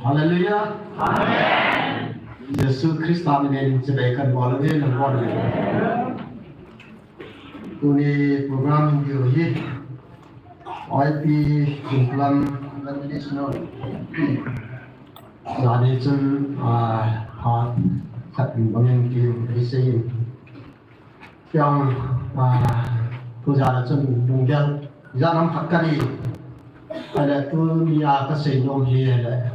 Hallelujah. Amen. Yesus Kristus ini sebaikan boleh dan boleh. Tuni program ini YT jumlah national. Jadi jen satu banyak game desain yang tujuan jen mungkin jangan pakai ada tu dia kasih nom dia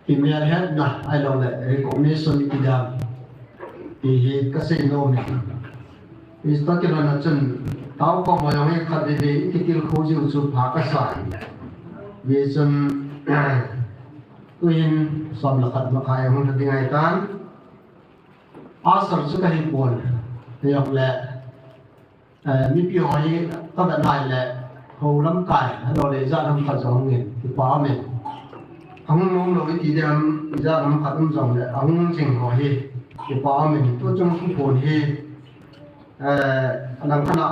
email head nah I don't know recognition kita di kasih nomIsta kira jen tahu kau mau yang kata dia ikil kuju tu pakai dia jen Tuin sablakat makai yang tertinggalkan asal suka himpun yang le mimpi hari tak ada le Houlimnaเราเลยจะทำขัดสองเงินที่ป้าเมนอังน้องเราที่เดิมจะทำขัดสองเลยอังจิงหอยที่ป้าเมนตัวจงผู้คนที่อันนั้นขณะ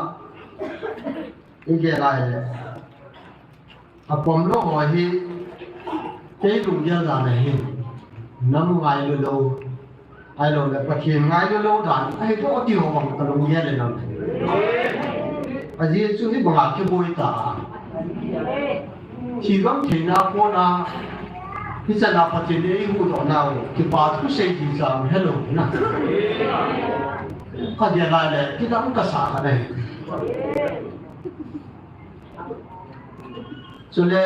อีกอะไรเลยถ้าผมรู้หอยที่เจ้าลุงเยอะกันเลยน้ำไงลูไอ้เราเนี่ยประเคนไงลูด่านไอ้ตัวที่หัวมันกระลุงเยอะเลยนั่นAji itu ni bangga bolita. Siapa kena pona, kita dapat jadi ibu dona. Kita tu segi sam hello na. Kajian lain kita bukan sah ada. Jadi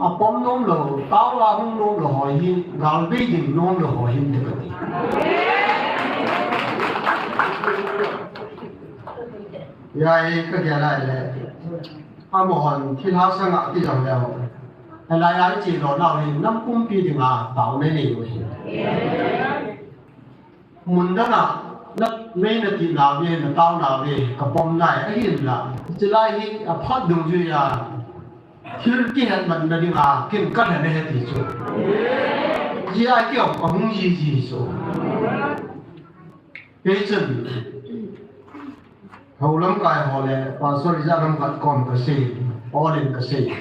apa nom lo, tahu lah nom lo hoin, galbi ding nom lo hoin dekat. Ya, cái gì này là anh một hòn thiên hao sang ngã thì giống nhau, hay là ai chỉ nói nào thì năm cung pi thì mà bảo nên nhiều rồi. Mundanga, nó mấy nó tìm nào về, nó tao nào về, cái bom này cái gì là, chỉ là cái aphat đúng chưa ya, khi cái hiện mình là đi mà cái cắt này hết thì số, chỉ ai kiểu có không gì số, cái chân Houlimna họ là pastor ra làm các con cái gì, order cái gì,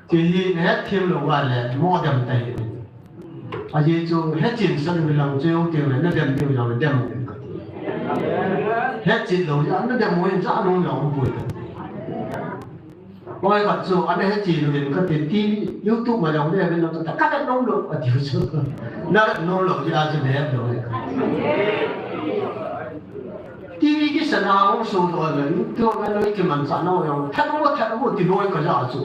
thì hết thêm lâu là mua đầm tay, à giờ chú hết chín sân vì làm chiêu tiêu này nó đầm tiêu rồi đầm cái hết chín lâu ra nó đầm mua ra nó lòng bùi, coi vật chú anh hết chín rồi cái tiền TV YouTube mà lòng đây bên lòng tất cả các nông lực ở tiêu số, nó nông lực ra cho hết rồi. TV cái sản phẩm số rồi là tôi cái nói cái mình sản nó rồi thật không có thì nói cái gì chứ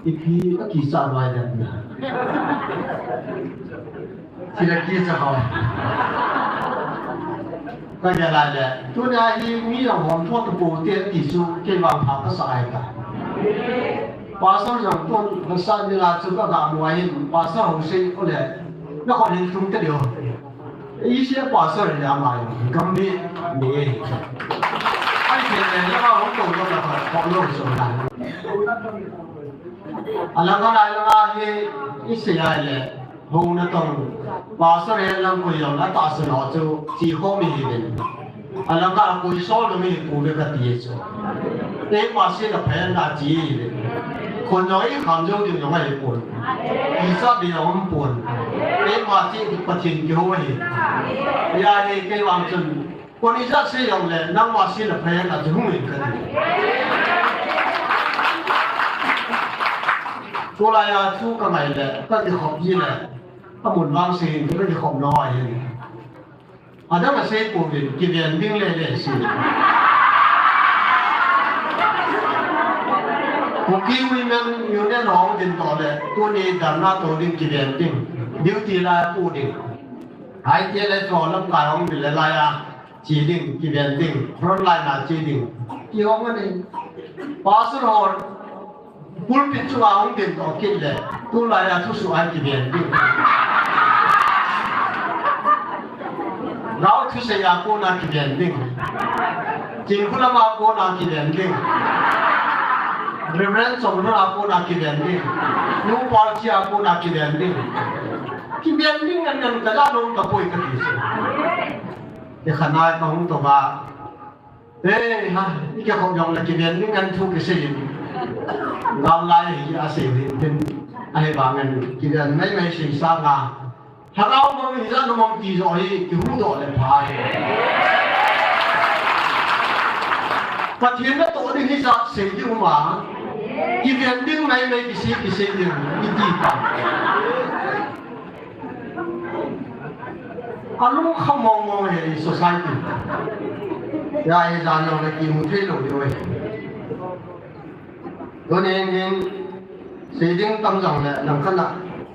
TV nó kỳ sản vài lần thì là kia sao cái gì là tôi đã đi nghĩ là hoàn toàn cái bộ tiền tỷ số cái vàng phá cái sai cả ba sao rằng tôi cái sai như là chúng ta làm ngoài ba sao không xây có lẽ nó còn hình dung cái điều ý sẽ bỏ sơ là mày cầm đi để anh chị này nó không đủ đâu là phải bỏ lỗi rồi này anh làm cái này là cái ý sẽ là hùng nó tổng bỏ sơ là làm cái gì nó tạo sự nó cho chỉ có mình mình anh làm cái cái số nó mình cũng được cái gì chứ để bỏ sơ là phải là chỉคนน้อยคำเดียวยังไม่ปวดอีสับเดียวมันปวดเอ็มว่าที่ปฏิญญาไว้ยาเอกวางจนคนอีสับเสียงเลยนั่งว่าเสียละแพ้ละจะหุ่นกันตัวลายทุกข์กันไหนเลยก็จะขอบยี่เลยถ้าหมุนวางเสียงก็จะขอบน้อยอันนั้นก็เสียปวดกินเลี้ยงดิ้งเลยสิผมคิดว่ามันอยู่ในห้องดินต่อเลยตัวนี้ดันหน้าตัวดิ้งกินเองดิ้งดิ้งทีละผู้ดิ้งหายใจเลยตัวลำกายของดินลายจีดิ้งกินเองดิ้งพร้อมลายหน้าจีดิ้งที่ห้องนี้ภาษาเราพูดพิจารณาของดินต่อกินเลยตัวลายทุกส่วนกินเองดิ้งเราทุกสิ่งอย่างกูน่ากินเองดิ้งจริงคุณละมากูน่ากินเองดิ้งReverend Somro aku nak kidending, New Party aku nak kidending. Kidending kan kerja dong kapoi kerja. Dia kenal kamu tu ba. Ha, ini kau jong lagi kidending kan tu kesini. ngam lai hi ase tin ai bangan kidan mai sei sa nga harau mong hi ra mong ti zo hi ki hu do le phai pathian na to ding hi sa sei di ma ki vian ding mai ki sei ding ki ti pa alung khamong he society ya ai jan lo le ki mu thei lo yo do nên xây dựng tâm trọng lệ làm khăn nặng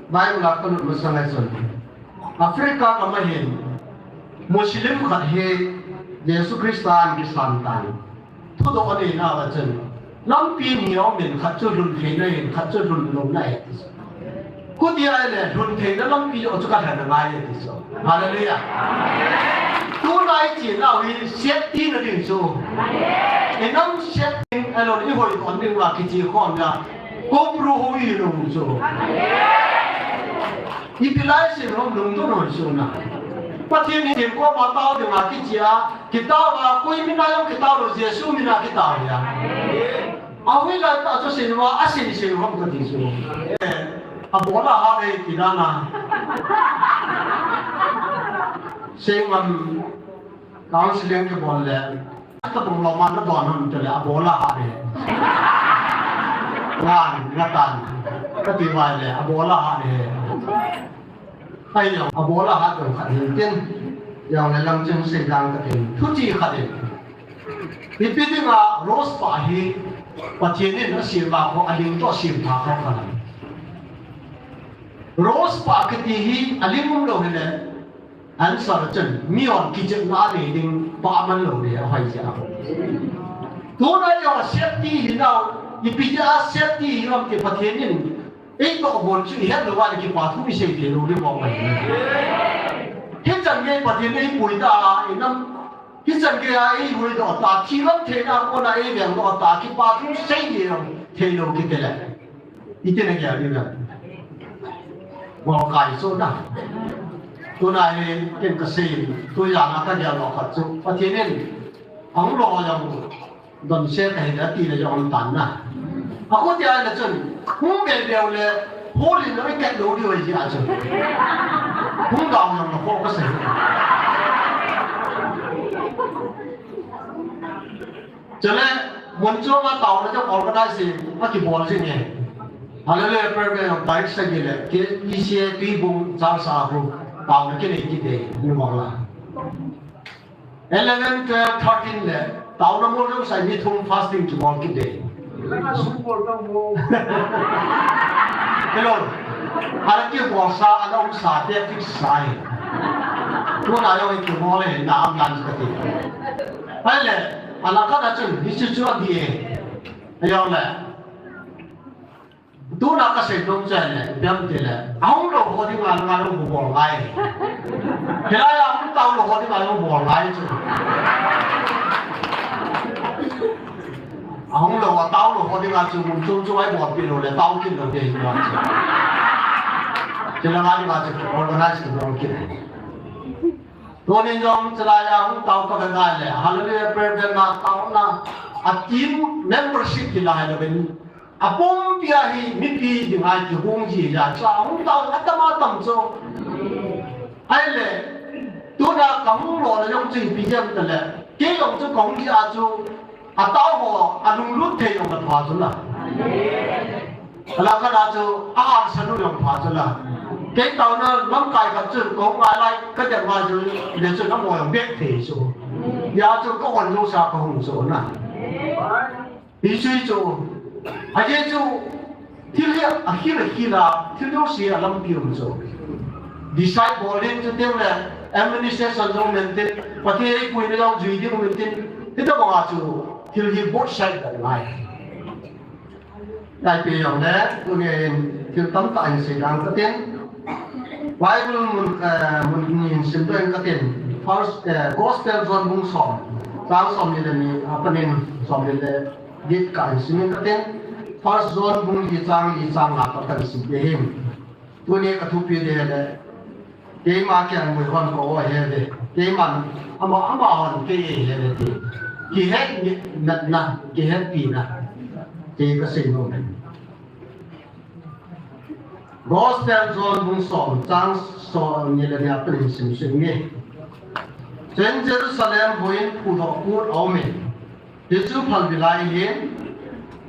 bài là con một sang ngày xuân Africa có mấy hiện Muslim khát hệ Jesus Christian cái sản tan thu đồ này nào là chân lắm pin nhiều mình khát cho run thế này khát cho run lông này cốt gì ai nè run thế nó lắm pin ở chỗ cái hàng này thì sao Hallelujah tu này chỉ là vì xét tin là điểm số để nắm xét tin anh nói như hồi còn đừng là cái gì còn là công pru hoi luôn số Ipilai sih orang belum tu nol suna. Pasien ni jempo matau dengan kita, kita koi mina yang kita lo Yesus mina kita ya. Awi lah tak tu semua asin semua orang tu semua. Abola hari kita na. Semam counseling ke boleh. Kita pengalaman tu orang tu le abola hari. Ngatan, ketiwai le abola hari. Hay là bố là hát được khát hiện tiên, giờ này làm chân xây đang cái tiền, thứ gì khát hiện, vì biết được là rose bà hi, và thiên nhiên nó xỉn bà có anh to xỉn thà không khát, rose bà cái gì hi, anh muốn đâu này, anh sợ là chân, miòn cái chân lá này đừng bà mình lâu để hoài gì à, tôi nói là safety hi nào, vì bây giờ safety hi làm cái phát thiên nhiên ít có bốn chữ hết rồiว่าcái quả thu bị xây thì rồi đi mong mày hết trận cái bát thiên ấy bùi ta năm hết trận cái ấy bùi đó ta thi lắm thế nào con này miệng đó ta cái quả thu xây gì rồi theilo cái này ít cái này cái gì vậy mong cái số nào tôi này cái gì tôi làm cái gì đó khát số bát thiên ấy ông lo rằng đòn xe cái đó thì là do ông tán à aku dia ada cun, mungkin dia oleh holy nak ikat dulu dia je aja. Mungkin yang nak fokus ni. Jadi muncul tahu macam organisasi, macam boleh ni. Halalah pergi yang baik saja le, ke isi tibung jauh sahaja, tahu nak ni kita ni malah. 11, 12, 13 le, tahu nak mula saya ni thum fasting cuma kita. Hello, ada kira puasa ada usaha dia fix saya. Tu nak yang itu boleh nak ambil seperti. Hele, anak kan ada cun, isu cua dia, yang le. Tu nak kasih dong je, biar dia le. Aku lo hodi malam buat lagi. Helai aku tahu lo hodi malam buat lagi cun. Ông lo tao lo họ đi làm chung chung ai bỏ tiền rồi tao kiếm được tiền rồi, cho nên ai đi làm chung organize cái đó kiếm. Tôi nên dùng cho lại ông tao có cái này là, Hallelujah prayer na tao na, team membership thì lại là bên, bom bia hi mít thì ngay thì bom gì ra, cho ông tao ta mà tầm cho, hay là tôi đã công lo là dùng chữ bây giờ là, cái dùng cho công gì à cho tao họ anh luôn thấy ông được phá rồi là cái đó cho anh sẽ luôn được phá rồi cái tao nó nắm cài cái chữ có ai lại cái điện thoại rồi để cho nó ngồi biết thế số giờ cho có con dâu sao có hùng số này đi suy cho anh ấy cho khi là thiếu gì là làm kiểu số disciple lên cho tiếng là administration trong mình tên và khi ấy quên nó duy đi mình tên thế đó bảo chủ thì là both side là lại đại biểuอย่างนี้ตัวเองคือตั้งแต่สิ่งนั้นก็เป็นไว้มันสิ่งตัวเองก็เป็น first gospel ส่วนบุญสอนสร้างสมนี่เลยมีประเด็นสมนี่เลยยึดกันสิ่งนี้ก็เป็น first ส่วนบุญที่สร้างหลักก็เป็นสิ่งเดียวตัวนี้ก็ทุกปีเดียวเลยเกี่ยมาเกี่ยมือคนก็ว่าเฮ้เลยเกี่ยมันอามาคนเกี่ยเฮ้เลยกี่เฮ็ดนั่นกี่เฮ็ดปีนะเจ thì cái gì nó mình gospel zone bung som trang so như là nhà tự sinh sinh nghe trên Jerusalem hoin phụ thuộc cút áo mình Giêsu phật bị lại hiến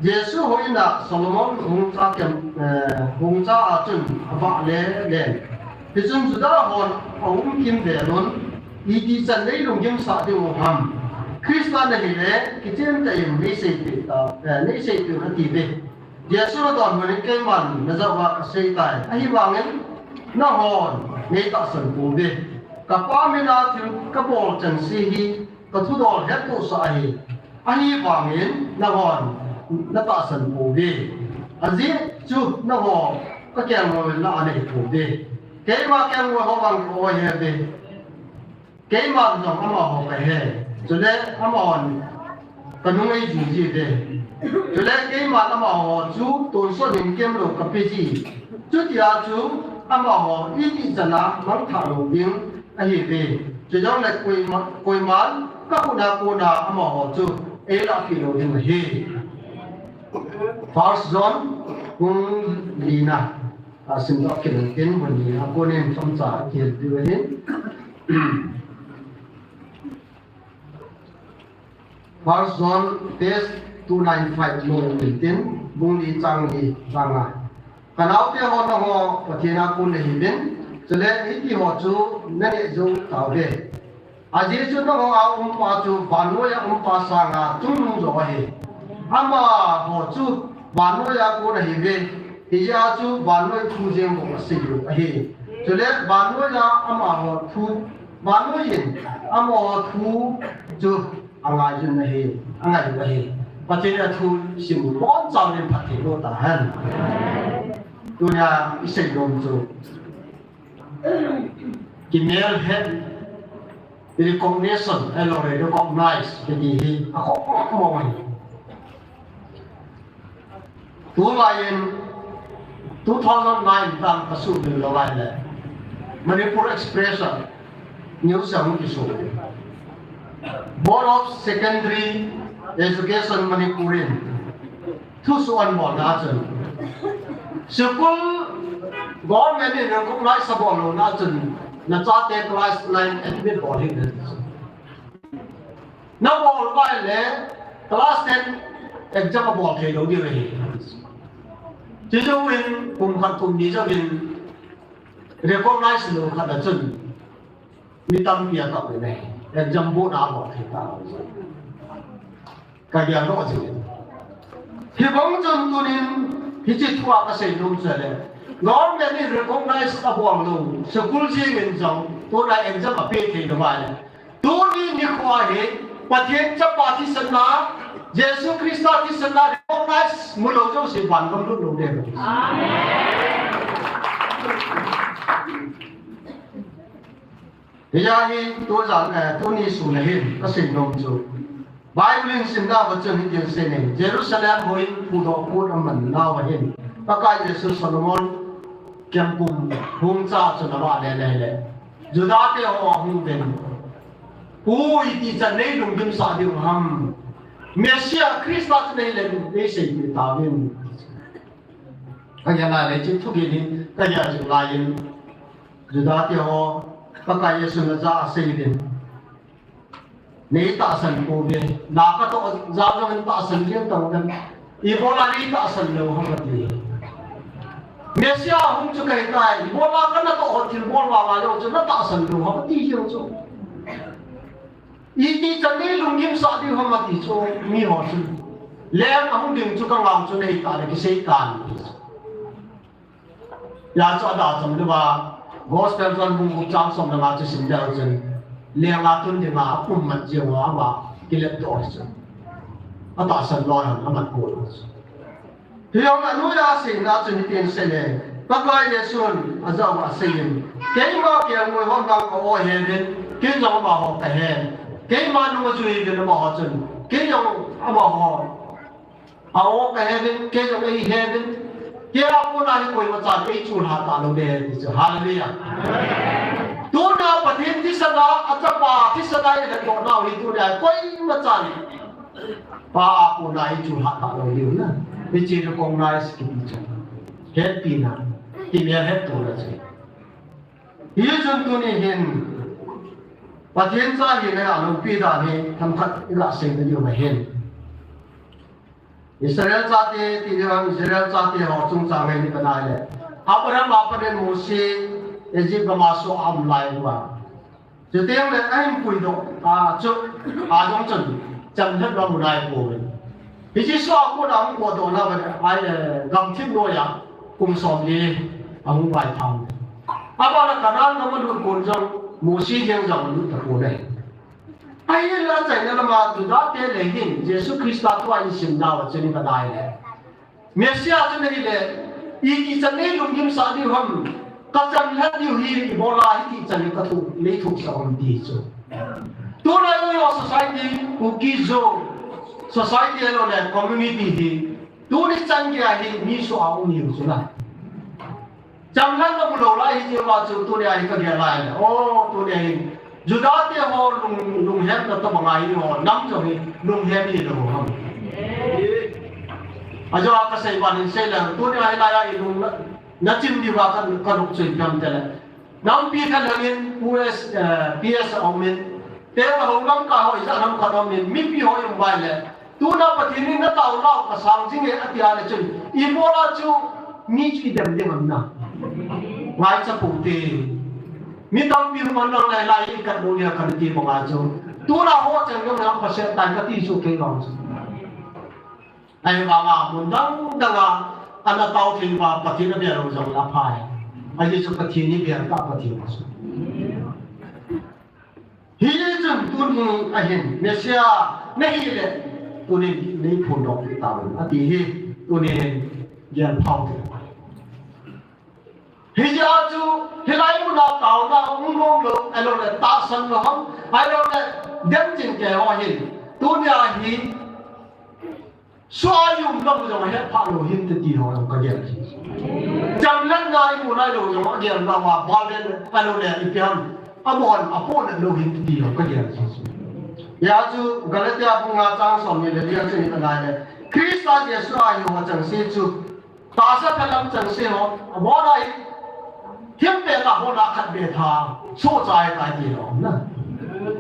Giêsu hoin là Solomon hung cha ở chân vạ lệ lên thì chúng chúng ta hồn ông kim về luôn đi đi chân đấy lùng kim sa tiêu hầm Christian này lệ cái trên tay mấy xây từ cái gì vậy Giêsu nó toàn mình cái màn nó giao vào xây tài ai vàng ấy nó hồn ngay tại sân bồ về cả ba mươi năm thì các bộ trần sĩ hi các thủ đô hết tổ sai ai vàng ấy nó hồn nó tại sân bồ về anh gì chú nó hồn các kẻ ngồi là này bồ về cái mà kẻ ngồi họ bằng ngồi hè về cái mà nó họ phải hè cho nên hồn cái nó ấy gì về cho nên cái mà họ chú tuần số niệm kiếm được cái gì chú thì chú họ ít ít chân là mắng thảo đầu tiếng anh về cho nên là quỳ mán các cô na họ chú ấy là phi đầu tiếng hi first zone cũng đi na xin lỗi cái tiếng của mình cô nên trong trả tiền đưa đến first zone test 295 lô mình tiến bung đi trang à cái nào thì họ có thể là cũng lấy đến cho nên ít thì họ chú nên để chú tạo về à chỉ chú nó họ pa chú bán nuôi pa sang à chung rồi ama họ chú bán nuôi cũng lấy về thì giờ chú bán nuôi thu riêng của sử dụng ấy cho nên bán nuôi là ama họ thu bán nuôi gì ama họ thu chú anh ai chú này anh ai này và thế là thu xin bốn trăm nên phát triển đô ta hơn tôi là xây dựng rồi cái mail hết recognition hello recognize cái gì không mong tôi lại 2009 tam cái số được là vậy đấy Manipur Expression news sang cái số Board of Secondary Education Manipurin thu số anh bỏ ra chân school government in cũng lại sắp bỏ luôn ra chân là cho tên class 9 admit bỏ đi nữa nó bỏ lại lẽ class 10 exam bỏ thì đâu đi về chỉ cho mình cùng khăn cùng đi cho mình recognize luôn khăn là chân mi tâm bia tập này exam bộ đã bỏ thì tao cái gì đó chứ thì bóng chân tôi nên thì chỉ thua cái sự nông sản này nó mới đi recognize ta buông luôn school gì mình giống tôi lại em rất là biết thì nó vậy tôi đi như khoa hết và thiên chấp bà thì sân lá Jesus Christ thì sân lá recognize một lâu trong sự hoàn công lúc đầu đều thì ra thì tôi rằng tôi đi xuống này cái sự nông sản Bible xin ra vật chân hiện sinh này Jerusalem hồi phụ thuộc của mình nào vậy các cái Jesus Solomon kem cùng hung cha cho nó bạn này Judah thì họ hung về ui thì chân này đúng kim sa điều ham Messiah Christ này lên để xây dựng tạo nên cái này là chính thức gì cái này là lại Judah thì họ các cái Jesus ra xây dựng này ta sân cô về đã có tổ ra cho mình ta sân riêng tàu nên Ebola này ta sân lâu không có gì Messiah không cho cái này Ebola cái nó tổ thì Ebola vào rồi cho nó ta sân lâu không có gì đâu chứ ý đi chân đi lùng nghiêm sợ đi không có gì cho mi họ chứ lẽ mà không đừng cho các làm cho này ta là cái xây càn ya cho đã chấm được ba gospel dân vùng vùng trang xong là cho sinh đạo chân liang atun di ma ummat jiwa ma kilet dos ata san lo han amat ko hiong anu ya sing na chun tin se le pakai le sun azaw ma sein kei ma ke ngoi hon bang ko o he den ke jong ma ho ta he kei ma nu chu yi den ma ho chun ke jong ama ho ao ka he den ke jong ei he den ke apu na ni koi ma cha ke chu ha ta lo de ni hallelujah tôi nào bật hiện thì sao đó, anh ta bà thì sao đây là chỗ nào thì tôi lại quay mà chán, bà cô này chủ hạ tạo đầu điều nữa, bị chỉ recognize cái gì hết pin à thì mình hết tu là gì ý chúng tôi này hiện và thiên gia hiện nay anh bị đàn này tham khát là sinh cái điều này hiện Israel gia thì Israel gia thì họ chung sang này cái này Abraham Abraham Moses Egypt cái masuk am lại qua Chứ tiếng là anh quỳ độ chụp trong chân chân hết vào một đại bộ vì chỉ số của ông của tổ là ai gầm thiết nuôi à cùng xóm đi ông vài thằng bao là cả năm nó mới được cuốn trong mùa xí riêng dòng lúc tập bộ này ai là chạy nó mà từ đó tới lấy hình Jesus Christ là tôi anh xin nào cho nên cái này này Messia cho nên là ý chỉ chân này luôn kim sa đi không các chân hết điều gì bỏ lại thì chân cái thủ lấy thủ sao đi chứ tôi nói với society của keijong society lo le community hi tu ni chang kya hi mi so au ni so la cham lan no lo la hi je ma chu tu ni ai ka kya la o tu ni juda te ho lung hem na to banga hi ho nam jo hi lung hem ni lo ha ajo ka sai ban sai la tu ni ai la ya lung na chim di wa kan ka ruk chui kam te la nam pi ka langin ps aumen te ho nam ka ho isa nam ka nam mi pi ho yong bai le tu na patini na tao lao ka sang jing e atia le chun ibola chu mi chi dem dem na wai cha pu te mi dam pi man nang lai lai ka do ya ka ti mo ga chu tu na ho chang yong na pa se tan ka ti chu ke long ai ba ma Mundanga danga ana tao thi ba patina be ro jong la phai ai chu patini be ka patina su Hijeh chung tu ni ahin Messia nahi le tu ni nei phun dok ki taw ati hi tu ni yan phau ti Hijeh chu hilaimun na taw na ungong lo alo le ta san lo ham alo le dem jing ke ho hin tu ni a hi so yum lo jong he pha lo hin ti ti ho ka ge jam lan nai mu nai lo jong ge na wa ba le alo le i piam Amon apon lo hin ti ho ka ge ya chu Galatia bunga chang som ni le dia chu ni ka nai le Krista Jesu a yo chang se chu ta sa phalam chang se ho mo nai thiam pe la ho la khat be tha so chai ta ti lo na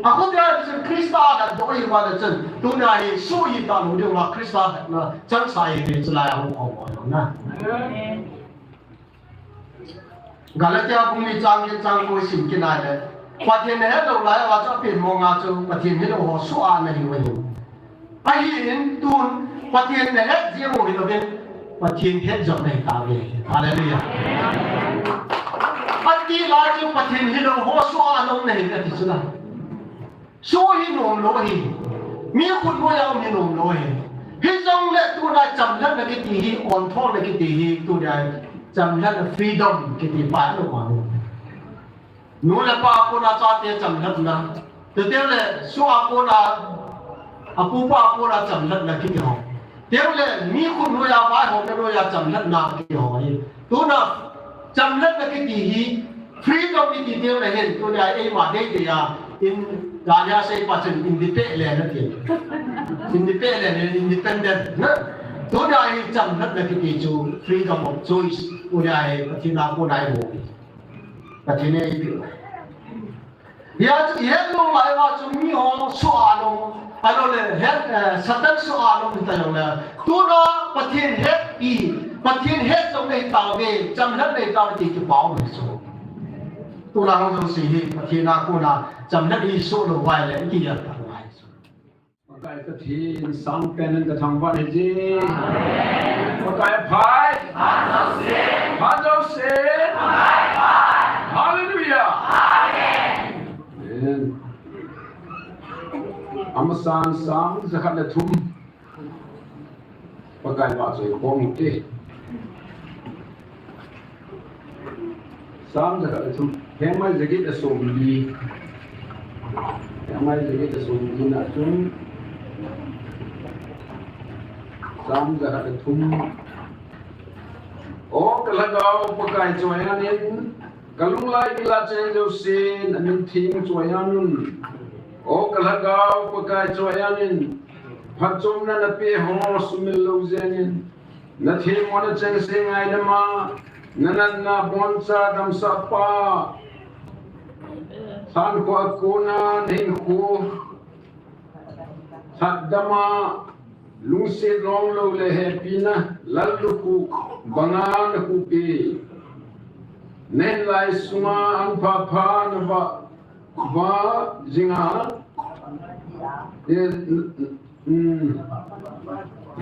a ko dia chu Krista da do yi wa da chen tu na hi so yi ta lo de wa Krista na chang sai ni chu la ho ho na Galatia bungi chang ni chang ko sim ki nai le Phát hiện hết đầu lại và cho tiền mong ngã châu phát hiện hết đầu họ số an này vậy ai hiện tuôn phát hiện hết riêng một cái bên phát hiện hết dòng này ta về Hallelujah anh đi lại cho phát hiện hết đầu họ số an ông này cái gì đó số hi nôm lối hi mi khun nuôi ông hi nôm lối hijongle tu na chăm lát là cái gì on thon là cái gì tu na chăm lát là freedom cái gì phải đâu mà nô là pa cô na cha te chăm lát na từ tiếng là số cô na apu pa cô na chăm lát là cái gì họ tiếng là mi khun nuôi à phải họ cái nuôi à chăm lát na cái gì họ tu na chăm lát là cái gì freedom cái gì tiếng là hiện tu na ai mà đấy thì in Ganya say pachen independent na tin. Independent na. To na hi cham nat na ki chu freedom of choice. To na hi patina ko nai mo. Patine i. Ya lo lai wa chu mi ho so alo. Alo le het satan so alo ta lo la. To na patin het i. Patin het so nei ta ve cham nat nei ta ti chu pao ni so. Tu la hong si hi patina ko na chăm nát đi số đồ vài lẽ kia là vài cái thì sáng bên cái thằng bạn này gì cái phải phán giáo sĩ Hallelujah Amen Amasan sang zakat le thum cái bạn rồi con đi sang zakat le thum thế mà giờ cái là số gì Yang jadi kesulitan nacun, sam jahat thum. Oh kalau pakai cuayan ini, kalau lagi bila cenjau sin, amin ting cuayanun. Oh kalau pakai cuayan ini, pacom na napi ho sumil lauzenin. na thi mo na cheng se ngai na ma nanan na bon cha dam sa pa san ko akuna ning ko thak dama lung se long lo le he pina lal lu ku bangan ku pi nen lai sunga an pa pa na ba jinga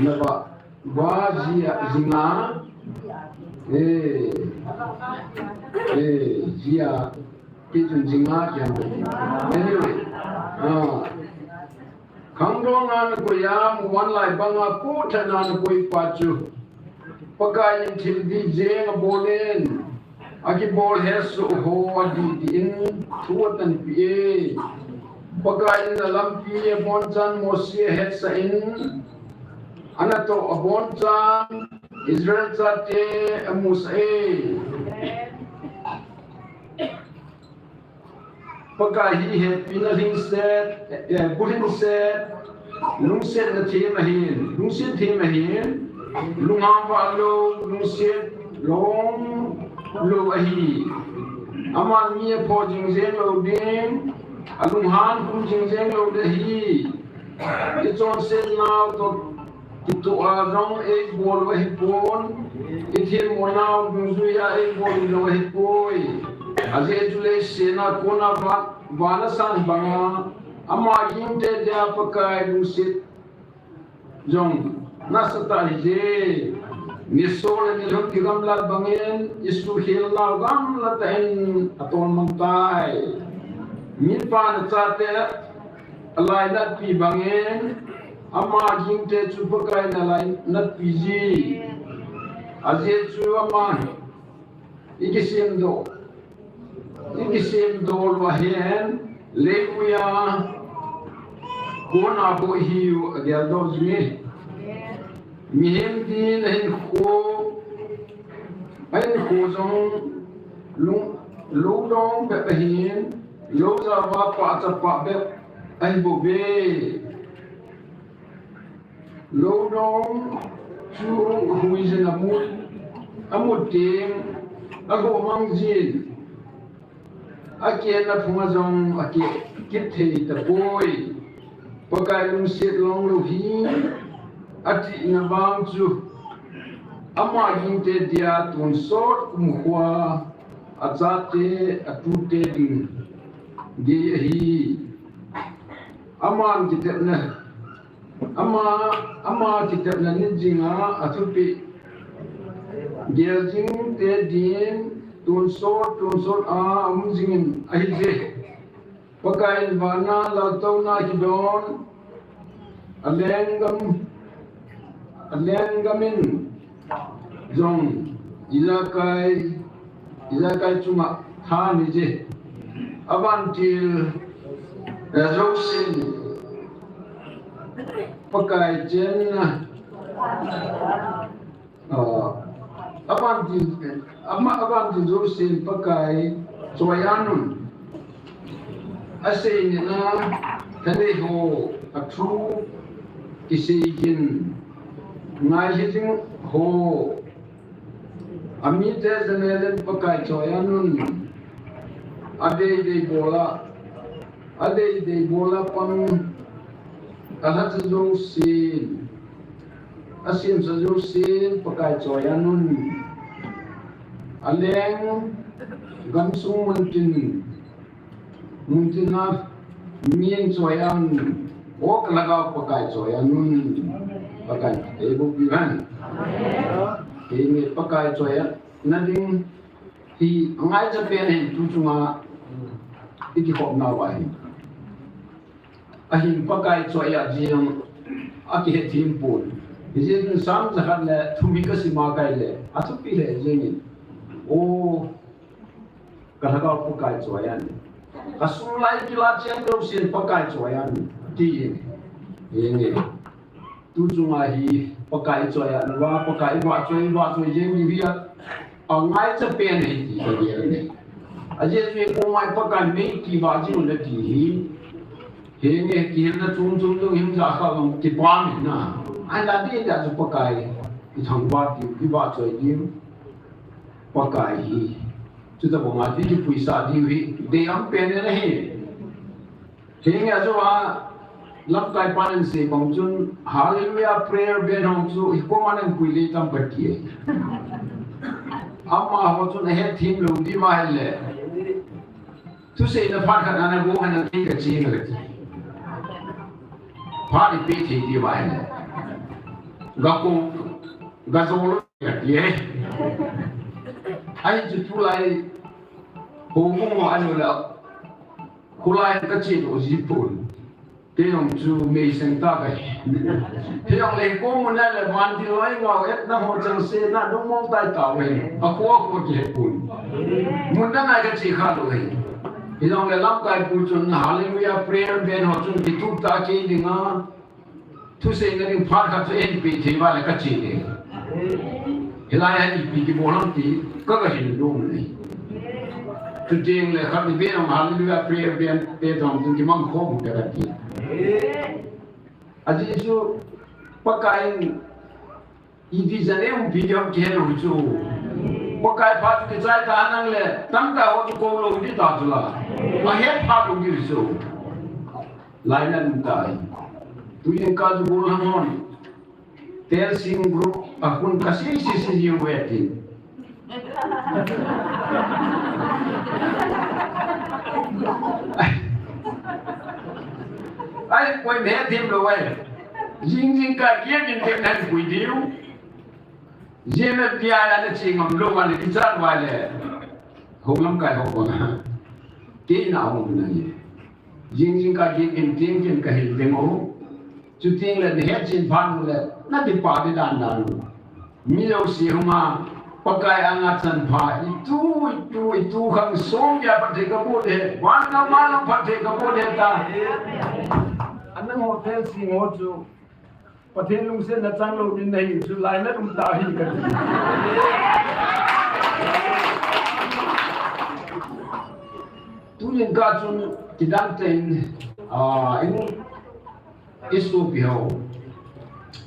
na ba jinga jia kitchen jinga kyan anyway Kangdongan ko yam one lai banga ko tanan ko ipachu pakayin til di jeng bolen aki bol hes ho di in thuatan pi pakayin lam pi bonchan mosie het sa in anato bonchan Israel chate amusae pagkahi he pinaling set buhin set lung set na thimahin lung set thimahin lungam lo lung set long lo ahi aman mi po jingzen lo din alung han kum jingzen lo dahi ichon set now to kitoh rong ek bol wa hipon ithil monao duzuya ek bol lo hipoi aje Chule sena kona bana san banga ama yinte dia pakai lusit jong nasata Hijeh nisol ni lok tigam lat bangin isu hil la gam lat en aton mantai min pan chate alai nat pi bangin ama yinte chu pakai na lai nat pi ji aje chu ama ikisim do ikisim dol wahen lekuya kona bo hiu agyal do jmi mihem din hen ko jong lu dong be hin lo za wa pa cha pa be ai bo be lo dong chu huizen amut tim ago mang jin Aki na pumazong aki kithe ta boy pakai lung sit long lu hi ati na bang chu ama hinte dia tun sort kumkhwa achate atute din di hi ama kitna ama kitna ni jinga atupi dia jing te din tun sort amuzingin ahije pakain bana latau na hidon alengamin jong ilakai cuma than je abantil roksin pakai jen Abanti Jursin pakai Soyanun Asin na Taneho Atru Isijin Ngajin Ho Amite Zanelen pakai Soyanun Ade de bola pang Alat Jursin Asim Jursin pakai Soyanun Aleng gansung muntin na mien soyan o kalagaw pakai soyan nun pakai ebo bihan ini pakai soyan nading hi ngai sa pen tu cuma iki hop na wai ahin pakai soyan jing aki he timpul Hijeh sam zahat le thumi ka sima kai le atupi le jengin Oh, kalagaw pakai soyan. Kasulay kilat siya sin pakai soyan. Di ini. Tujungahi pakai soyan. Wa pakai wa soy jeng biya. Angai sa pen di dia. Aje ni umai pakai me ki ba ji le di. Henge ki na chung chung do him za ka ti pa mi na. Ai la di ja pakai. thằng ba thì ba chơi đi ba cái gì chúng ta bảo mà đi pui sa đi để ăn bên này thế nghe cho à lắm cái pan sẽ bằng chun hallelujah prayer bên hông chú có mà nên pui đi tam bát kia amma ho chun nahet theilo di ma hele tu se na phat khan ana go han ti ka chi na ti phat pi thi di ma hele ga ko ga zo lo ye ai chu tu lai ho mo anu la ku lai ka chi o ji pun te yong chu me sen ta ka te yong le ko mo na le man ti loi ngao et na ho chang se na dong mong tai ta we a ko ko ke pun Mundanga ka chi kha lo he te yong le lam kai pu chun hallelujah prayer ben ho chun ti tu ta ke dinga tu se ngani phat kha tu en pi thi ba le ka chi de hilai ai pi ki bo lam ti ka ka hin dong ni tu ding le kha ni ben hallelujah prayer ben te dong tu ki mang ko mu ka ti aji su pakai idi jane video ke lo chu pakai phat ke chai ta nang le tam ta ho ko lo di ta chu la ma he phat lo gi chu lai nan tai tu yen ka ju bol han tel sing group akun kasi si yu weti ai quay mẹ thêm rồi riêng cả kia những cái này quỷ điếu GMFDI là cái chuyện ngầm luôn mà cái sát ngoài là không lắm cái không còn tí nào không này riêng cả kia những tiếng cái hình tiếng ố chú tiếng là hết trên phan là nó bị bỏ đi đàn đàn mi đâu xí mà pakai angat san pha itu khang song ya pathe ka bo de wan na ma la pathe ka bo de ta anang hotel si ngo chu pathe lung se na chang lo din nei chu lai na tum ta hi ka tu len ka chun tidang ten in isu pi ho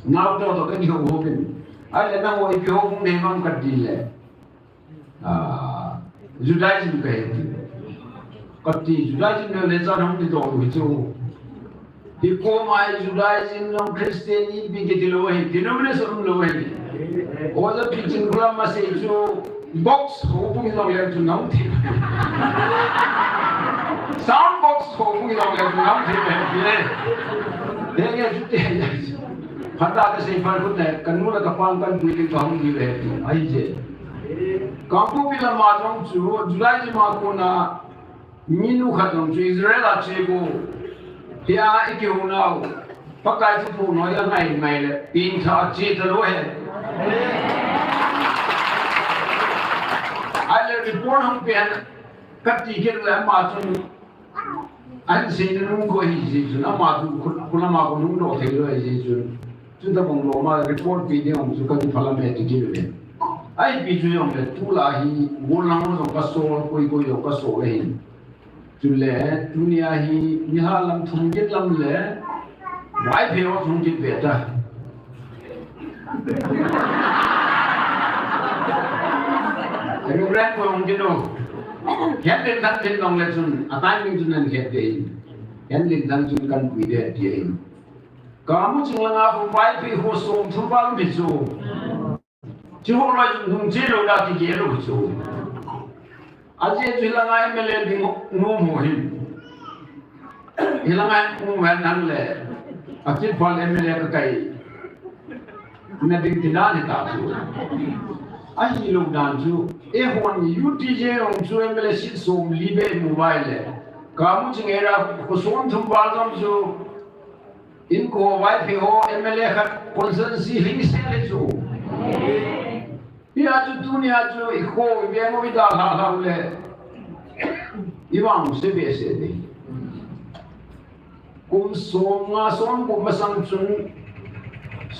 nào to ka ni ho ho bin ai là năng hội biểu cũng nên mong cái gì là Judaism cái gì cái gì Judaism nó lên ra không đi đâu được chứ thì cô mai Judaism nó Christian đi bị cái điều ấy denomination lo ấy ở đó bị chính quyền mà sẽ cho box họ cũng lo lên cho nóng thì sound box họ cũng lo lên cho nóng thì thế nghe chút thế Handa cái gì phải hút này, cần mua là cái pan cần quy định không nhiều hết, Hijeh. Kampu bila macam tu, July ni macam na minu khatam tu Israel acigo, dia ikihunau, pakai tu pun orang ngai le, pintar cita lohe. Ada report hang pian, kat tiket le macam, an sini nunggu Hijeh tu, nama tu kuna macam nunggu theilo Hijeh tu. Chúng ta bằng lộ mà report video ông chúng ta đi phá làm hết thì kia về ai bị chuyện ông là tu là hi muốn làm nó có số coi có số này tu lẽ dunia hi như ha làm thông kết làm lẽ vài phiếu thông kết về ta cái lúc rét của ông chứ đâu hiện lên thằng trên lòng là chun à tai mình chun nên hiện đấy hiện lên thằng chun cần quỷ để thì kamu cinglang aku baik pi kosong tumpal bisu, cihok lagi nungcilo dah kikelo bisu, aje cinglang ay mele di ngumuhin, hilang ay ngumuhan le, akil pal mele kakai, nading tinani tahu, ahi lo danju, ehwan UTJ orang cu mele sit som libe mobile, kamu cingera kosong tumpal jamju. इनको वाइफ हो एमएलए का कॉन्सेंसी लिंक से ले जो ये आज दुनिया जो इको व्यंग विदा ला ले इवांग से बेसे दे कुम सोंगा सोंग को मसंग चुन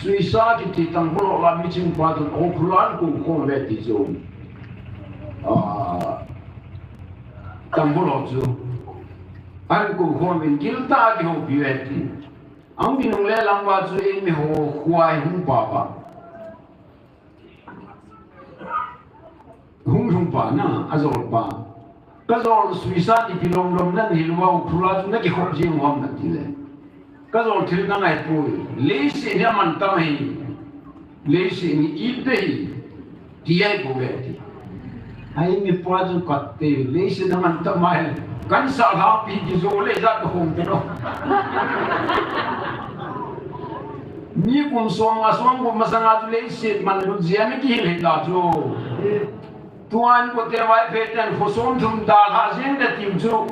सुइसा की तितंग बोलो ला मिचिंग पादन ओखुलान को वेटी जो तंबोलो जो अन को होमिन गिल्ता की हो बिवेटी ang binong le lang ba chu in mi ho khuai hung pa ba hung hung pa na azol pa kazol suisa di pilong dom nan hilwa phula na ki khop jing hom na ti le kazol thil na ngai pu le si ya man ta mai le si ni ite ti ai ko ve ti ai mi po ju kat te le si na man ta mai kan sa ha pi ji zo le za ko hom te no ni kum som ko masanga tu le si man lu zia mi ki le da jo tuan ko te vai fetan fo som thum dal ha jin da tim jo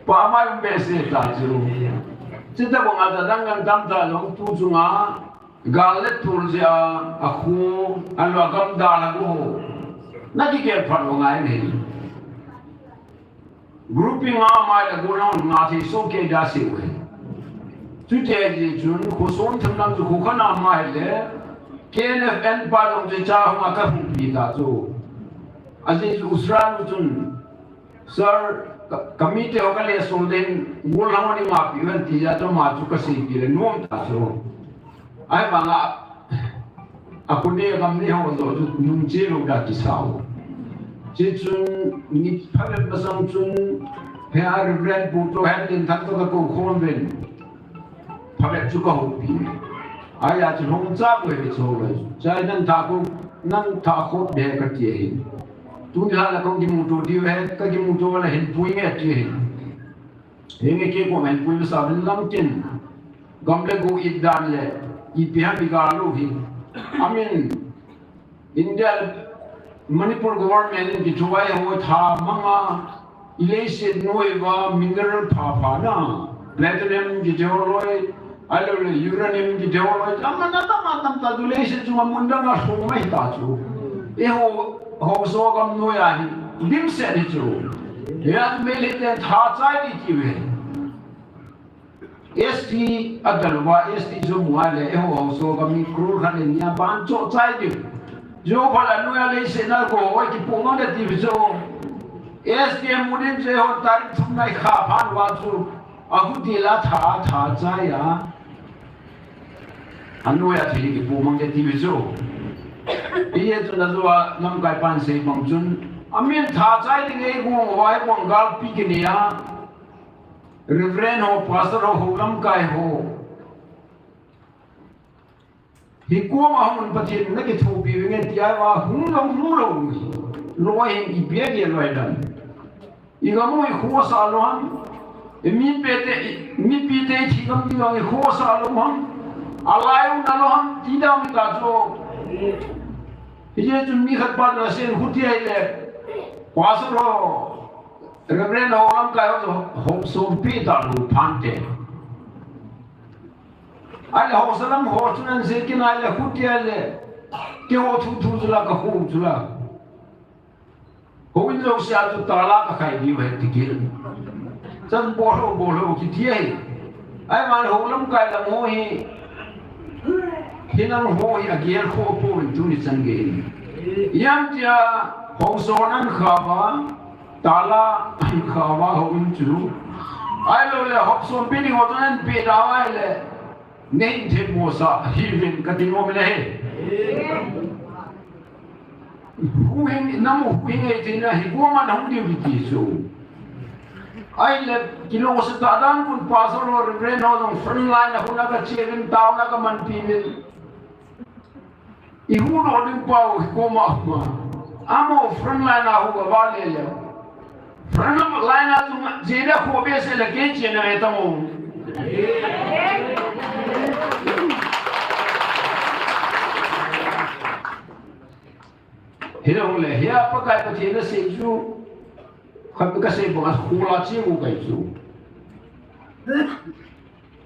pa mai un be se ta jo chita ko ma da dang dang dam da long tu chu nga gal le tur ja a khu alwa gam da la go na ki ke phan ngo ngai ne grouping ma mai la go na nga thi so ke da se we tu te ji chun ko som thum nam ju khu khana mai le GMFDI ba dong je cha hong ka hu pi da zo aji usran chun sir committee ho ka le so den gol na ni ma pi wan ti ja to ma chu ka si pi le nom ta zo ai ba nga akune gam ni ho zo ju nung che lo da ki sao je chun ni pha le ba sam chun he ar red bu to han din thak to ka ko khon ben pha le chu ka ho pi ai ya chu hong cha ko he so le chai nan tha ko nan tha ko be ka ti he tu ni la ko ki mu to di he ka ki mu to la hin pui nge ti he nge ke ko men pui sa bin lam kin gam le go id dan le I pi ha bi ga lo hi I mean India Manipur government ki thuai ho tha manga election noiva mineral pha na platinum ki joloi alo le uranium ki joloi amana ta election chu Mundanga so mai ta chu e ho so gam noi a hi dim se ni chu ya me le te tha chai ni ki we ST adalwa ST jo muale e ho so gam ni kru khan ni ya ban cho chai di jo phala noi le se na ko oi ki pu no de ti jo ST mudin je ho tar thum nai kha phan wa chu aku ti la tha chai ya anu ya thi ki pu mang de ti jo iye chu na zo nam kai pan se bang chun amin tha chai de ngai go wai bang gal pi ki ni ya Reverend ho pastor ho lam kai ho hi ko ma hun pathin na ki thu bi nge ti ai wa hung lo loi i bia ge loi dan I ga mo I kho sa lo han mi pi te thi gam ti nge kho sa lo han alai un lo han ti da mi ta jo Hijeh chun mi khat pa na sen huti ai le pastor ho Reverend ho lam kai ho so pi ta lu phan te ai le ho salam ho chunan se kin ai le huti ai le ke ho thu la ka hu chu la ho in lo sia tu ta la ka khai di we ti kil chan bo lo ki ti ai man ho lam kai la mo hi hinam ho hi agier kho po tu ni chan ge yam tia ho so nan kha ba tala khawa hom chu ai lo le hop som pi ni ho tan pi da ai le nei the mo sa hi vin ka ti mo me le hu hin nam hu hin e tin na hi ko ma na hu di ti so ai le kilo sa ta dan kun pa so ro re no dong front line na hu na ka che vin taw na ka man pi min I hu no ding pa ko ma amo front line na hu ga va le le Frana laina tu jeda ko be se la ke che na eta mo Hira le ya pa kai pa che na se ju khat ka se ba khula che ko kai ju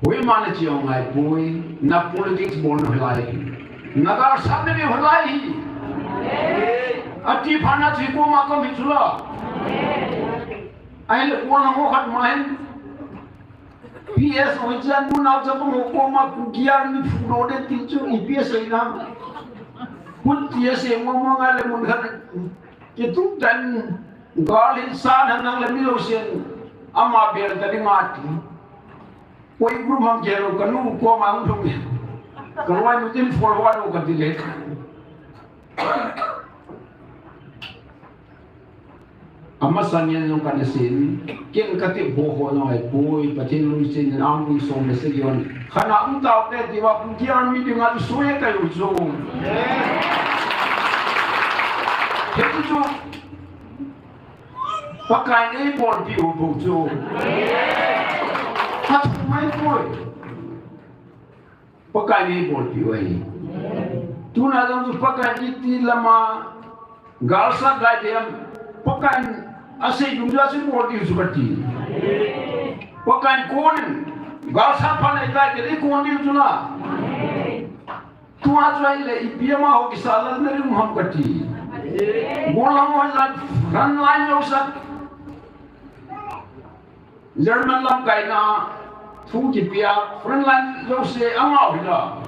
Hoi ma na chi ngai pui na politics bon lai na gar sa ne be lai ati phana chi ko ma ko mi chula ai le ko na ho khat main PS ho chan mu na cha mo ko ma ku giar ni fu ro de ti chu PS ai na kun ti se mo mo nga le mun khat ki tu tan gal insan nang le mi lo sen ama ber ta di ma ti koi group ham ke ro kanu ko ma un thum ka wai mu tin forward ko ka di le amma sanyan yung kanasin kin kati boho no ay boy patin lusin ang ang som na sigyon kana ang tao te di ba kung kiyan mi nga suye kayo zo heto zo pakai ni bol bi u zo hat mai boy pakai ni bol bi ai tu na dam zo pakai ni lama galsa gai dem pakai asai jumlah sih boleh seperti, pakai konen, galsa panai kai jadi konen itu lah. Tuan tuan le ipiya mah hoki salah nari muham kati, bola mah lagi ran lain usah, Jerman lam kai na, tu ipiya ran lain usah angau bila.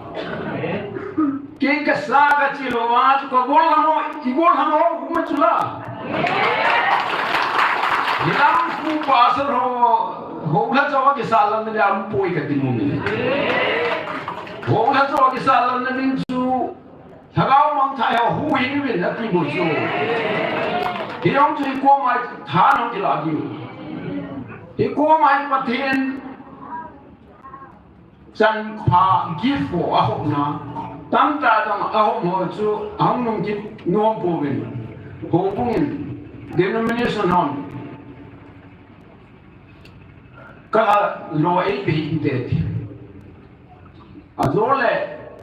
Kek kesaga cilo mah, kau bola mah, igol hamo hukum cula. Hilang ku pasal hola jawa ke salam ne am poi ka timu ne hola jawa ke salam ne min su thagao mang thai ho hu yin min na ti bo su hilang chu ko mai tha no ki la gi hi ko mai pathen chan pha gi fo a ho na tam ta dang a ho mo chu ang nong ki no po bin ho pungin denomination on kala lo ei bi det azole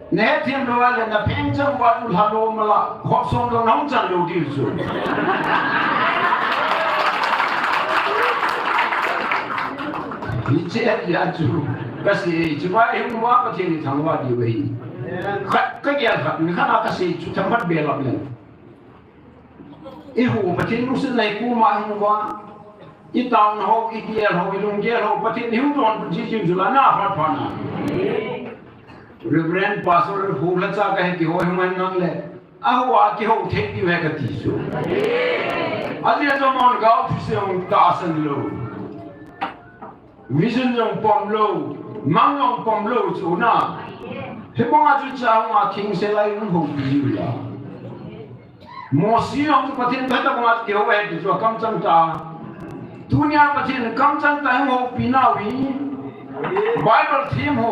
nahet lo wala na penchang wa lu ha lo mala khop song lo nong chan lo di su Hijeh ya chu kasi chuba ei wa pa thi ni thang wa di wei khat ka ya khat ni khana kasi chu thang phat be la le e hu pa thi nu sin lai ku ma hu wa itang ho ikiel ho ilung gel ho patin hiu don ji ji julana aphat phana reverend pastor hula cha ka ki ho human nang le ahwa ki ho the ki ve ka ti so ali to mon ga office on ta san lo vision jong pom lo mang jong pom lo chu na he bong a chu cha ma king se lai nu ho bi la mo si ong patin ta ta ma ki ho ve ti so kam chang ta dunia patin kam chang ta ho pinawi bible theme ho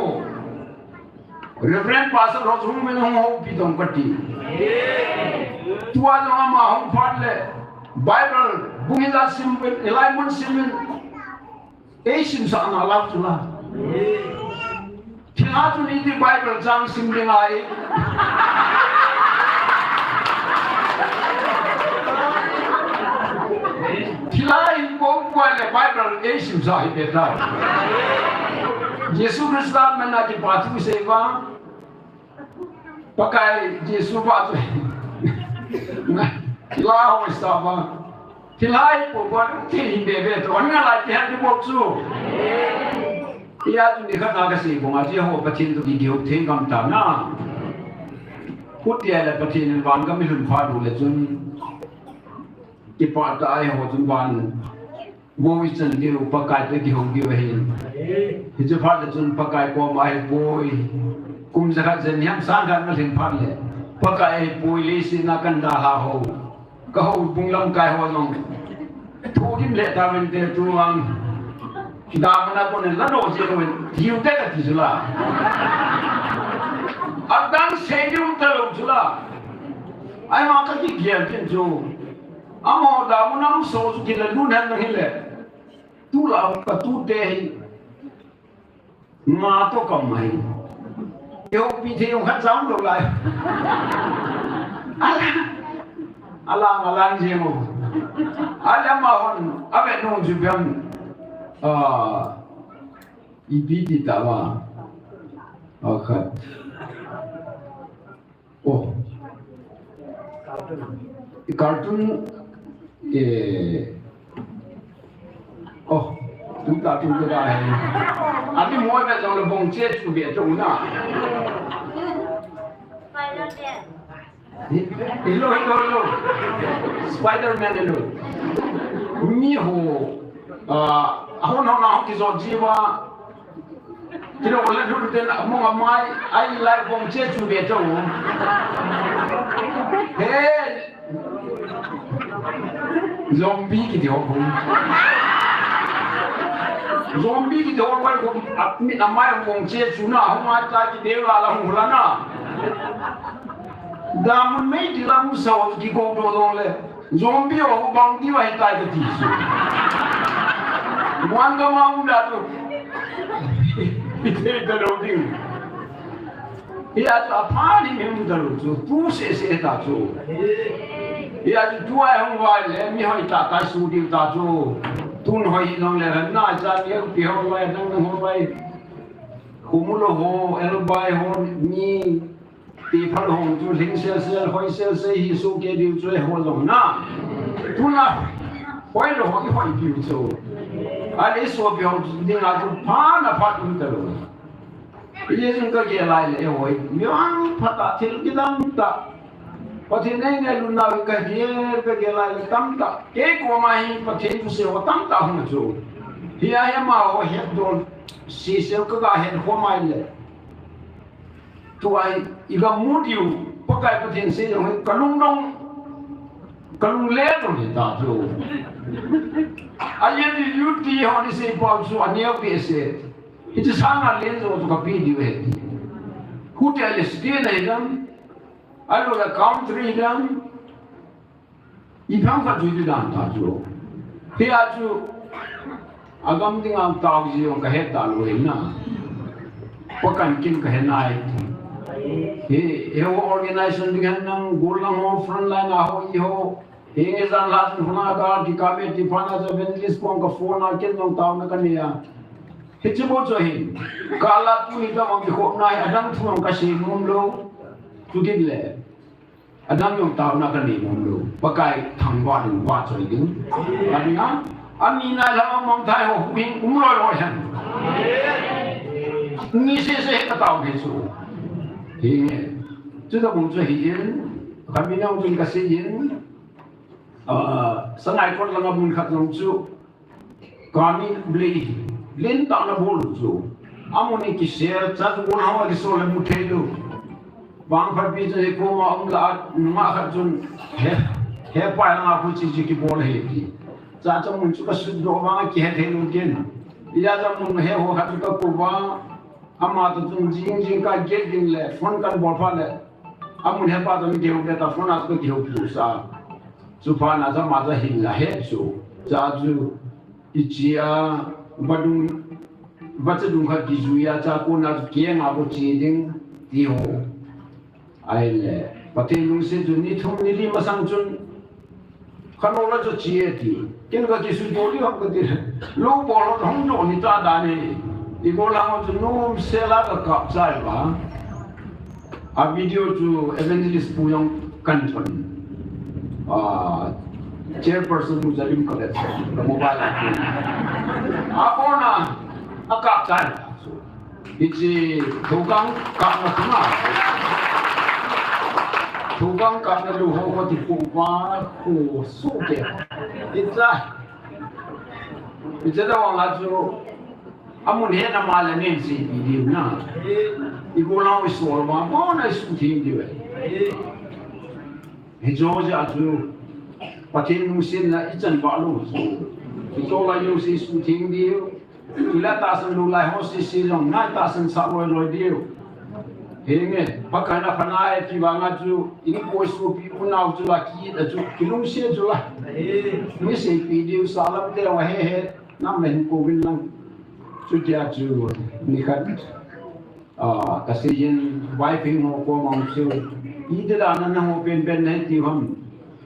reverend pastor ro hum men ho pi dong kati tua lo ma hom phat le bible bungiza simbel hilaimun simbel esim sa na la tu la thina tu ni di bible jang simbel ai Hilai ko le Bible esim sa hi beta. Yesus Kristus mena di patu seva. Pakai Yesus patu. Hilai ho stava. Hilai ko ti bebe to nga la ti ha di boksu. Ia tu ni khana ka si bonga ji ho patin tu di giok theng kam ta na. Putia le patin wan ka mi lun pha du le chun ki pa ta ai ho chun ban wo wi chen ki pakai te ki hong ki hin hi chu pha le chun pakai ko mai poi kum za kha zen yam sang gan ma thing pha le pakai poi li si na kan da ha ho ka ho bung lam kai ho nong thu kim le ta wen te tu ang da mana ko ne la do je ko hiu te ka ti su la adang se ju ta lo su la ai ma ka ki gel tin chu amo da munam so su ki le lu nan na hele tu la ka tu te ma to ka mai yo pi thi ông khách sống được lại alang je mo ala ma hon abe no ju biam ipi ti ta wa akhat oh cartoon oh chúng ta chúng ta đây anh đi mua về trong là bông chết chủ biệt trong đó hello hello Spider-Man hello mi ho ahon na ki zo jiwa kilo wala du den mo mai ai lai bông chết chủ biệt trong he zombie kitoh zombie kitoh wai ko apni namai mong che chuna homa cha ki dewa la hulana damun mei di lam so ki ko do dong le zombie o bang di wai tai ka ti su Mundanga mau dah tu. Itu kalau dia. Ia tu apa ni memang terus tu. Proses itu tu. Ia tu dua yang wajib. Mihai tak tak sudi tak tu. Tun hai nong le na jadi yang pihak lain nong nong lain. Kumulo ho, elbai ho ni. People ho tu lingsel sel hoi sel sei hisu ke dia tu ho long na. Tu na. Hoi lo hoi hoi dia tu. Ada isu biar dengan tu pana patu terus. Ia sungguh gelai le hoi. Yang patah til kita tak. Pati nenge luna ka biar ka gelai tam tak. Ke ko mai pati tu se ho tam tak hong tu. Ia yang mau het dol si se ka het ho mai le. Tu ai iga mudiu pakai pati se hoi kalung nong kalung le tu ni tak tu. Ayat di yuti honi se pausu aniau pese. Itu sangat lenzo tu kapi diwe. Hotel stay dam. Alu la country dam. Ipang ka juju dam ta jo. He aju agam ding am tau ji ong ka het ta lu na. Pakan kin ka henai. He organization ding nang golang ho front line a ho I ho. Ini zan latin huna ka di kabe di pana sa venlis pong ka phone na kin nong tao na kaniya. Hichimo cho hin. Kala tu ita mang di khop nai adang thu ang kasi mumlo. Tu digle. Adang yung tao na kani mumlo. Pakai thang wa ding wa cho ding. Ani na ani na la mong thai ho hing umlo lo han. Ni se ka tao ke su. Hing. Tu da mong cho hin. Kami na ung kasi yin. Sangai kon lang abun khat long chu kami beli len tak na bol chu amoni ki share chat bol hawa ki so le muthelu bang phat bi je ko ma la ma khat chun he pa na ku chi chi ki bol he ki cha cha mun chu ka su do ma ki he thelu ken ya cha mun he ho khat ka ko ba ama ta chun jing jing ka get din le phone kan bol pha le amun he pa ta mi deu ta phone at ko ki ho pu sa Supaya nasa masa hilahet so, jadi icia badung baca dunga dizuia caku nas kieng aku ciding tiho, aile, paten nung se juni thum nili masang jun, kanola jo cie ti, kien ka kisu joli hok ketir, lu bolot hong jo ni ta dani, ikolang jo num sela ka kapsai ba, a video jo evangelist puyong kanton. Chairperson Muslim College, the mobile phone. Ako na akaksan. Iti tugang kang na tuna. Tugang kang na luho ko ti pupa ko suke. Itla daw ang lazo. Amun he na malanin si video na. Igulang isolma mo na isutin diwe. Hijeh atu patin musim na ijan balu. Ito la yo si shooting dia. Ila tasan lulai ho si jong na tasan sakoi loi dia. Henge pakana panai ki banga tu ini boys ko pi unau tu la ki da tu kilung se tu la. Ni se video salam de wa he nam len ko bin lang tu dia tu ni kan kasijin wifi mo ko mang su Ida da na ho pen nahet ti hom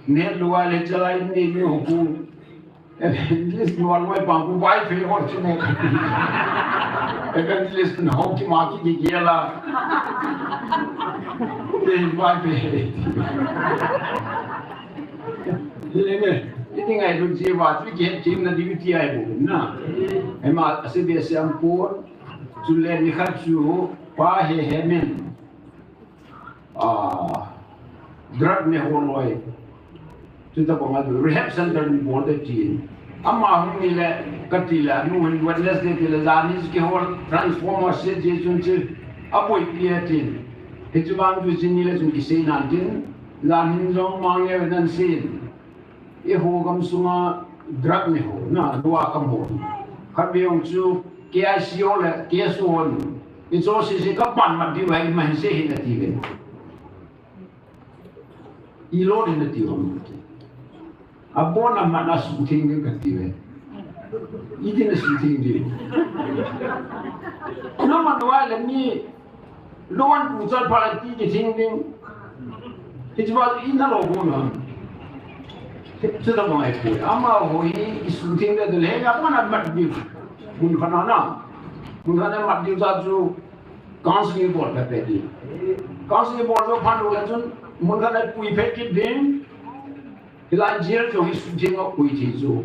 nahet luwa le chalai ni ni ho ku evangelist wal wai bang ku wai fe ho chine evangelist no ho ki ma ki gela te wai fe lenge ini ngai lu ji wa tu ge tim na di ti ai bu na ema asibe se ampur chule ni kha chu pa he men drug ne holoi tu ta bonga rehab center ni borde tin amma hum ni le katila nu hen wednesday ke le zanis ke hol transformer se je chun che apoi piatin hitu bang ju sin ni le chun ki sein an tin lan hin jong mang ye nan sin ho gam sunga drug ne ho na dua kam ho khat biong chu kia sio le kia suon i so si ka pan ma di wai man se hi na ti ve i lo ni na ti ho abona mana su ting ka ti ve i ti na su ting di na ma wa le ni lo wan pu zal pa ti ki ting ding ti ba i na lo go na这都没会，俺们会收听的都来，俺们那没丢，mun khana na mun khana mat diu za chu council board ka pe di council board lo phan lo la chun mun khana pui phe ki din hilai jel jo hi su jing o pui thi chu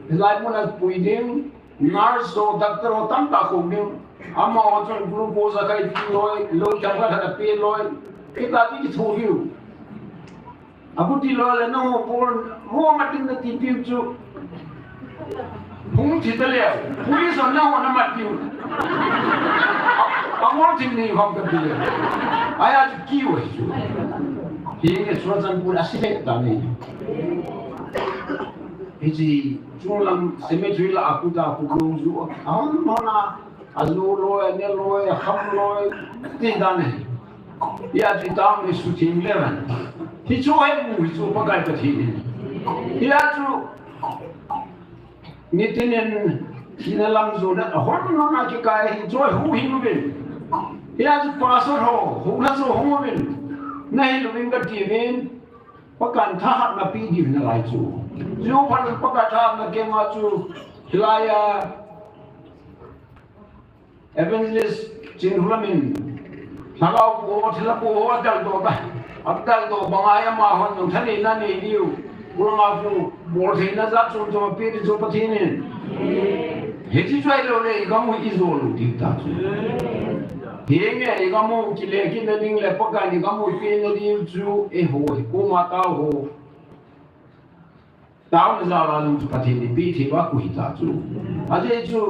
hilai mun as pui din nurse so doctor o tam ta ko din ama o chun glucose ka ti loi lo chang ka ta pe loi ke ta ti thu hiu abu ti lo la no por mo ma tin na ti piu chu hung chi ta le pui so na ho na ma piu amor tin ni hom ka pi le aya chu ki wo chu hi nge so chan pu la si ta ni iji chung lam cemetery la akuta pu ko zu an mo na azu lo ne lo ham lo ti da ne ya ji ta me su tin le ban hi chu ai mu chu pa kai pa thi ni ya chu ni tinen hina lam zo na hon no na ki kai hi chu hu hi mu bin ya chu pa so ho hu na so ho bin nei lu bin ka ti bin pa kan tha hat na pi di na lai chu chu pa pa ka tha na ke ma chu hilaya evangelist chin hulamin Kalau ko sila po adal do ba adal do bangaya ma hon yung thani na ni diu kurang afu bor thina za chu chu pi di chu pathini heji chai lo le igamu izolu dikta chu henge igamu kile kin na ding le paka ni igamu pi na diu chu e ho ko ma ta ho tao na za la lu pathini pi thi ba ku hita chu aje chu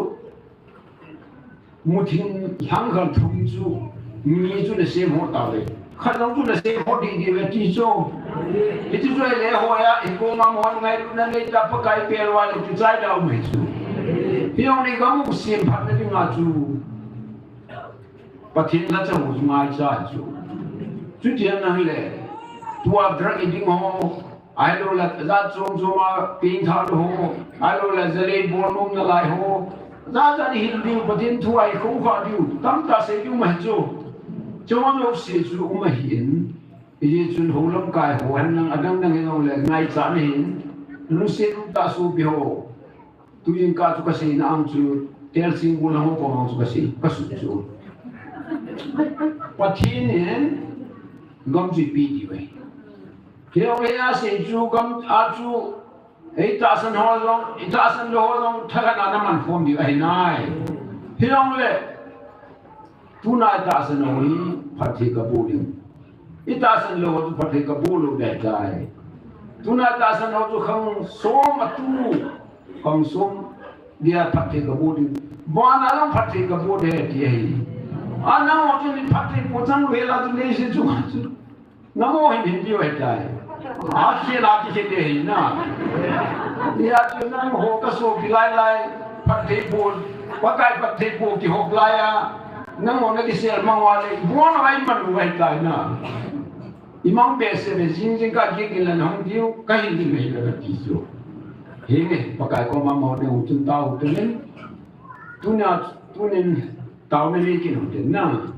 mutin yang kan thum chu你做的生活到位，看到做的生活的地方记住，你就说来活呀，一个妈妈来那你咋不改变话，你就再到没住，因为你个木心盘的你拿住，把天那这我就买下住，就这样嘞，多drug一定好，哎罗了那种种嘛病他都好，哎罗了这里波弄的来好，那这里hindi把天突然空话丢，当他谁就买住。Cuma lo seju umahin, ini cun hulam kai huan nang adang nang ino le ngai chanin, lu seju ta su biho, tu yin ka tu kasi na ang chu tel sing bulang ho ko chu kasi kasu chu. Patinin gam ji pi di wei. Kyo le ya seju gam a chu ei ta san ho long, ita san lo long thaga na man phom di ai nai. Kyo le Tuna itasan lohi pati kabuling. Itasan lohi pati kabulu dai. Tuna itasan lohi kang som atu kang som dia pati kabuling. Buana lang pati kabuling dia. Ana mo ni pati putan wela tu lesi tu. Namo hindi dai. Ashi la ki de na. Dia tu nang ho ka so bilai lai pati bol. Pakai pati bol ki ho blaya. Nang mo nag-isel mawali buwan ay manuway tayo na imang beses jinjing ka gigilan hong diyo kahit hindi may nagatiso hingi pagkay ko mamaw na utun tao tunin tunin tao na likin utin na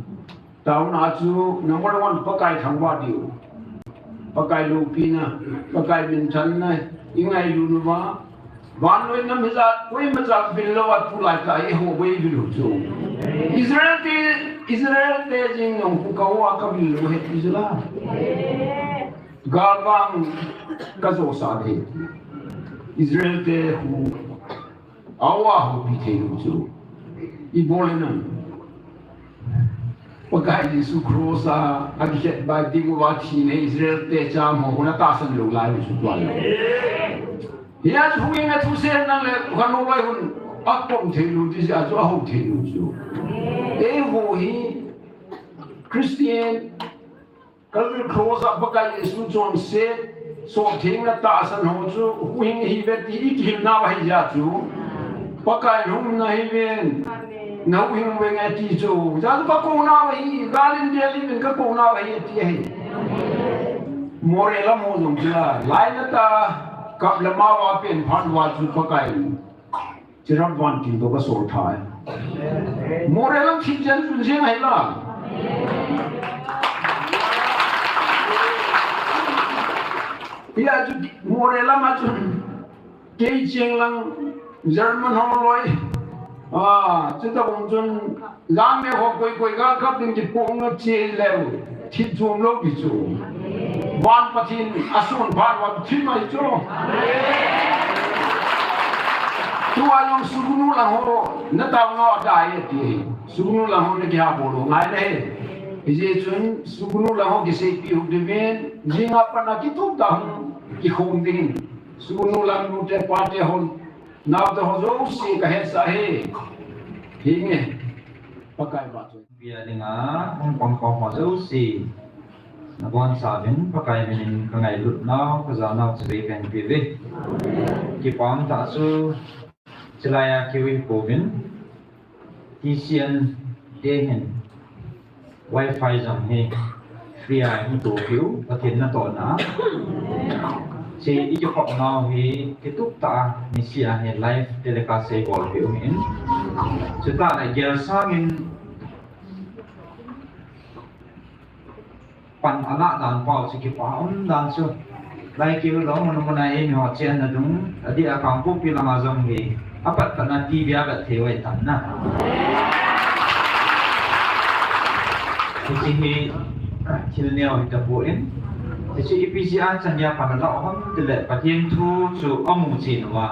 tao na atu number one pagkay thangwa diyo pagkay lupi na pagkay bintan na ingay lunuwa Banwin na misa, kung misa bilo at pulay ka, iho way bilo so. Israel te jing yung pukawa ka bilo het Israel. Gabang kaso sa het. Israel te hu awa hu pite so. Ibole na. Pagkay di sukrosa agit ba di mo wati ne Israel te chamo kuna tasan lo lai su twalo. Ya hungin at husen nang le kanulay hun akpom theilo di sa aho theilo so e ho hi Christian kalul cross apakay Yesu chon se so thing na ta san ho chu wing hi vet hi kim na ba hi ja chu pakai hum na hi ven na wing wen a ti chu ja ba ko na ba hi galin de li ven ka ko na ba hi ti hi more la mo jong cha lai na ta kap la ma wa pen phan wa chu pakai chiram wan tin to ka so thai more la thi jan chu je hai la ya chu more la ma chu keijong lang German homoloi chu ta bong chun lam me ho koi ga kap ding ki pong na che lew thi chum lo ki chu wan pathin asun ban wa thi mai chu tu along sugunu la ho nataonaove ti sugunu la ho ne ki ha bolo ngai le Hijeh chun sugunu la ho ki se pi hu de ven jinga pana ki tu ta ki khom ding sugunu la nu te pa te hon now the hozo si kahet sa he hinge pakai ba chu bia dinga pong ko hozo si na bon sa bin pakai min ka ngai lut nau ka za nau chbe pen pi ve ki pam ta su chilaya ki wi ko bin ti sian de hen wifi jam he free ai mu to hiu pathin na to na si ijo ko na hi kituk ta ni sia he live telecast se gol hi umin chuta na gel sangin pan ala dan pau si ki pa on dan su lai ki lo mon mon ai mi ho chen na dung adi akang pu pi lama jong hi apat kana ti bia ga thewai tan na si hi thil neo hi ta bu in si EPCR chanya panala hom tile patien thu chu amu chin wa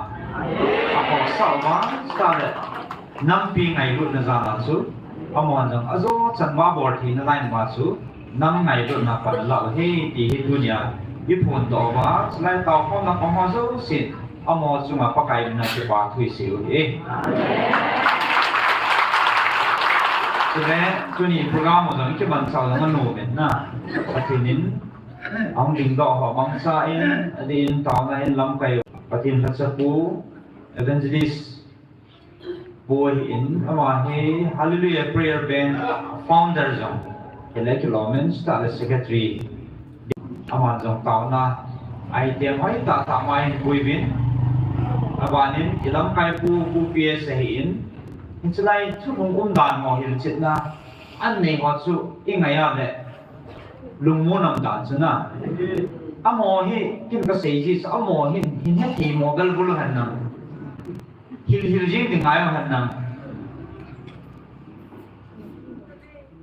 ako sawa stare nampi ngai lut na za chu amon jang azo chanwa bor thi na line ma chu nam ngai lut na panala he ti hi dunia ipun to wa slai taw khom na khom zo sin amo chu ma pakai na che ba thui siu he cho nên program một cái bản sao là nó nổi na patinin ông đình đỏ họ băng sa in đi tàu này làm cái patin thật sự pu evangelist boy in ama he hallelujah prayer band founder jong hele kilomen start secretary ama jong tàu na ai tiang hoi ta mai bui bin abanin ilam kai pu ps in Insulai tu mungkin dan mau hidup cina, aneh waktu ingat ya le, lumu nam dan cina, amohi kita seji, amohi ini ti modal bulu henna, hil jing tinggal henna,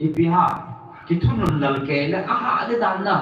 ipiha kita nundal kele, ada dan na.